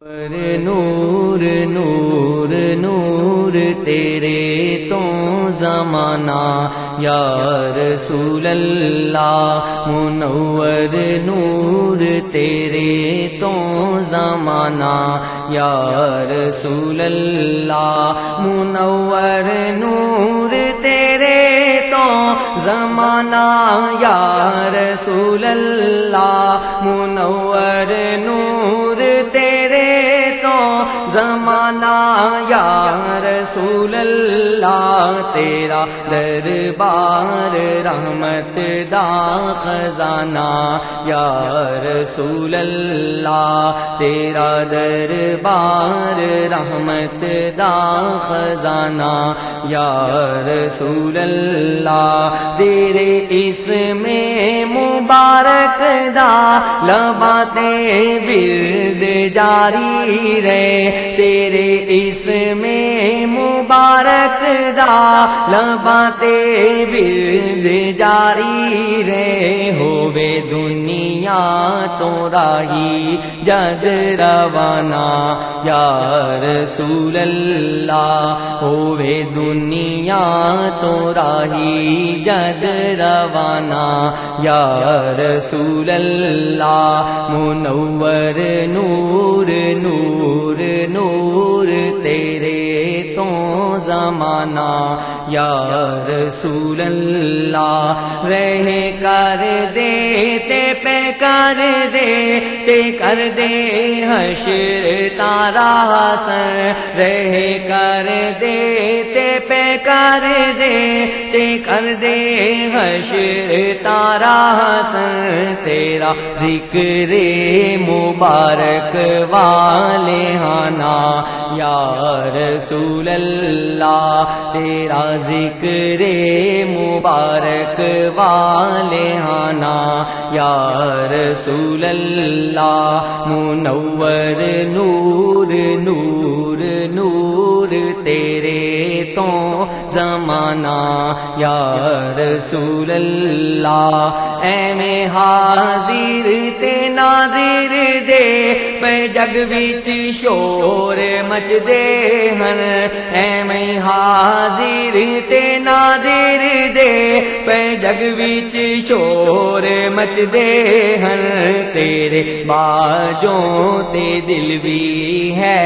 نور نور نور تیرے تو زمانہ یا رسول اللہ، منور نور تیرے تو زمانہ یا رسول اللہ، منور نور تیرے تو زمانہ یا رسول اللہ، منور نور تیرے تو زمانہ یا رسول اللہ، تیرا دربار رحمت دا خزانہ یا رسول اللہ، تیرا دربار رحمت دا خزانہ یا رسول اللہ، تیرے اسم مبارک دا لباتے ورد جاری رہے، تیرے اسم مبارک دا لباتے ورد جاری رہے، ہووے دنیا تو راہی جد روانہ یا رسول اللہ، ہووے دنیا تو راہی جد روانہ یا رسول اللہ، منور نور نور نور تیرے تو زمانہ یا رسول اللہ، رہ کر دے تے پہ کر دے تے کر دے حشر تارا حسن، رہ کر دے تے پہ کر دے تے کر دے حشر تارا حسن، تیرا ذکر مبارک والے آنا یا رسول اللہ، تیرا ذکر مبارک والے آنا یا رسول اللہ، منور نور نور نور تیرے تو زمانہ یا رسول اللہ، اے میں حاضر تے ناظر دے پہ جگ وچ شور مچ دے ہن، اے میں حاضر تے ناظر دے پہ جگ وچ شور مچ دے ہن، تیرے باجوں تے دل بھی ہے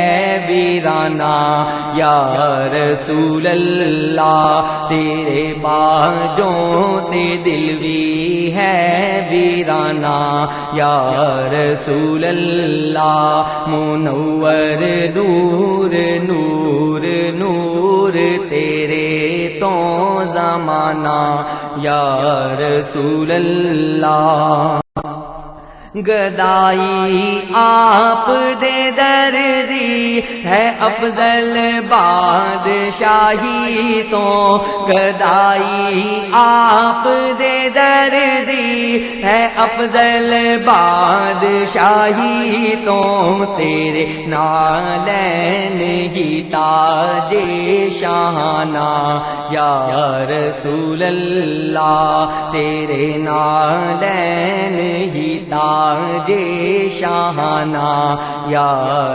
ویرانہ یا رسول اللہ، تیرے باجوں تے دل بھی ہے ویرانہ یا رسول اللہ، منور نور نور نور تیرے تو زمانہ یا رسول اللہ، گدائی آپ دے دردی ہے افضل بادشاہی تو، گدائی آپ دے دردی ہے افضل بادشاہی تو، تیرے نالین ہی تاج شاہانہ یا رسول اللہ، تیرے نالین ہی تاج شاہانہ یا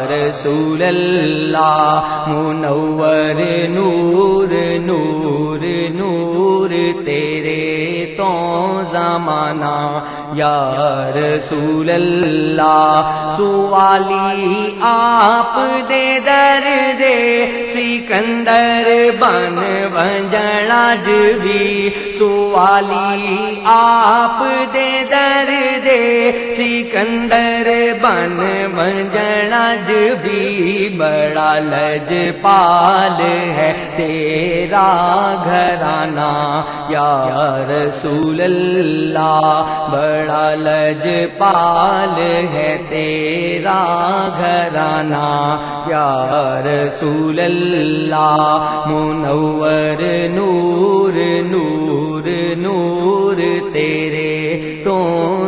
رسول اللہ، منور نور نور نور تیرے تو زمانہ یا رسول اللہ، سوالی آپ دے درد سکندر بن بنجڑ بھی، سوالی آپ دے درد سکندر بن بنجڑ بھی، بڑا لجپال ہے تیرا گھرانہ یا رسول اللہ، بڑا لجپال ہے تیرا گھرانہ یا رسول اللہ، منور نور نور نور تیرے تو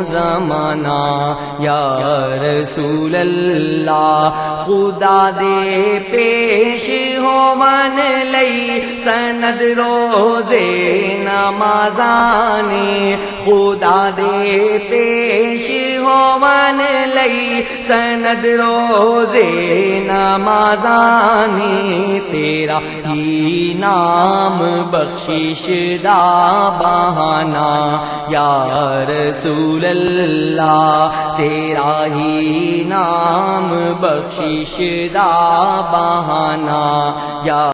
زمانہ یا رسول اللہ خدا دے پیش ہوون لئی سند روزے نمازانے خدا دے پیش ہوون لئی سند روزے نمازانے تیرا ہی نام بخشش دا بہانہ یا رسول اللہ تیرا ہی نام بخشش دا بہانہ یا